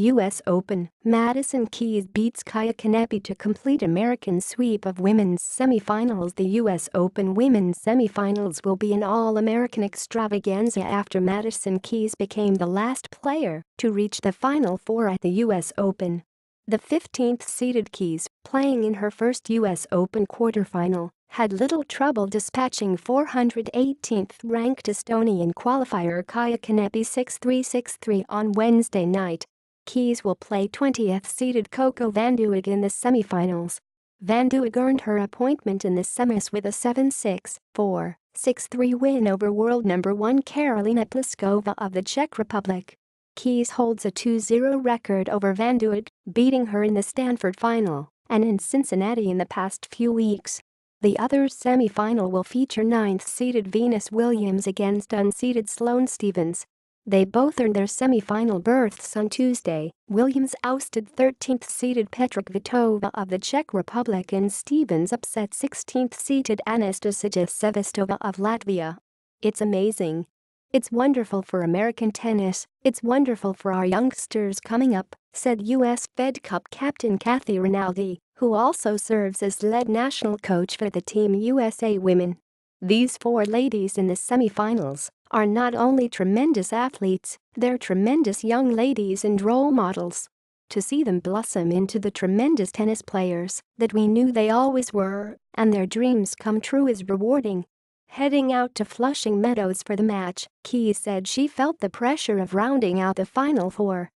U.S. Open, Madison Keys beats Kaia Kanepi to complete American sweep of women's semifinals. The U.S. Open women's semifinals will be an all-American extravaganza after Madison Keys became the last player to reach the Final Four at the U.S. Open. The 15th-seeded Keys, playing in her first U.S. Open quarterfinal, had little trouble dispatching 418th-ranked Estonian qualifier Kaia Kanepi 6-3-6-3 on Wednesday night. Keys will play 20th-seeded Coco Vandeweghe in the semifinals. Vandeweghe earned her appointment in the semis with a 7-6, 4, 6-3 win over world number 1 Karolina Pliskova of the Czech Republic. Keys holds a 2-0 record over Vandeweghe, beating her in the Stanford final and in Cincinnati in the past few weeks. The other semifinal will feature 9th-seeded Venus Williams against unseeded Sloane Stephens. They both earned their semifinal berths on Tuesday. Williams ousted 13th-seeded Petra Kvitova of the Czech Republic and Stephens upset 16th-seeded Anastasija Sevastova of Latvia. "It's amazing. It's wonderful for American tennis, it's wonderful for our youngsters coming up," said U.S. Fed Cup captain Kathy Rinaldi, who also serves as lead national coach for the Team USA Women. "These four ladies in the semifinals are not only tremendous athletes, they're tremendous young ladies and role models. To see them blossom into the tremendous tennis players that we knew they always were, and their dreams come true is rewarding." Heading out to Flushing Meadows for the match, Keys said she felt the pressure of rounding out the Final Four.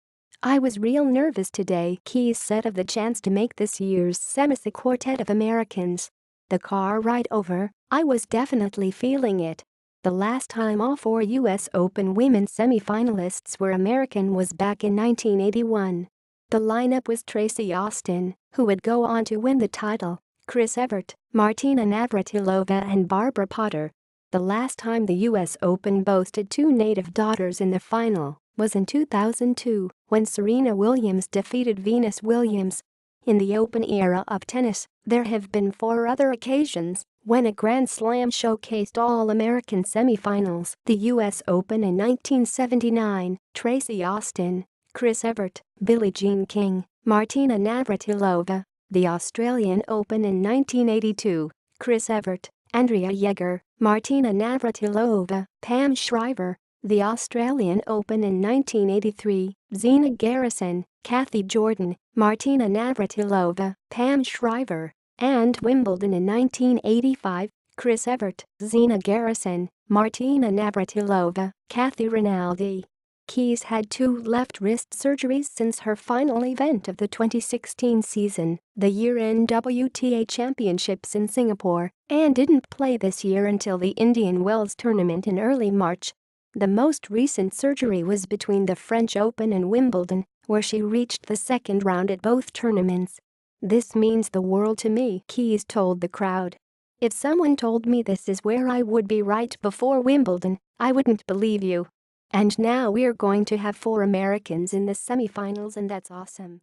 "I was real nervous today," Keys said of the chance to make this year's semis a quartet of Americans. "The car ride over, I was definitely feeling it." The last time all four U.S. Open women's semifinalists were American was back in 1981. The lineup was Tracy Austin, who would go on to win the title, Chris Evert, Martina Navratilova and Barbara Potter. The last time the U.S. Open boasted two native daughters in the final was in 2002 when Serena Williams defeated Venus Williams. In the Open era of tennis, there have been 4 other occasions when a Grand Slam showcased all-American semifinals: the U.S. Open in 1979, Tracy Austin, Chris Evert, Billie Jean King, Martina Navratilova; the Australian Open in 1982, Chris Evert, Andrea Jaeger, Martina Navratilova, Pam Shriver; the Australian Open in 1983, Zina Garrison, Kathy Jordan, Martina Navratilova, Pam Shriver; and Wimbledon in 1985, Chris Evert, Zina Garrison, Martina Navratilova, Kathy Rinaldi. Keys had 2 left wrist surgeries since her final event of the 2016 season, the year-end WTA Championships in Singapore, and didn't play this year until the Indian Wells tournament in early March. The most recent surgery was between the French Open and Wimbledon, where she reached the second round at both tournaments. "This means the world to me," Keys told the crowd. "If someone told me this is where I would be right before Wimbledon, I wouldn't believe you. And now we're going to have 4 Americans in the semifinals, and that's awesome."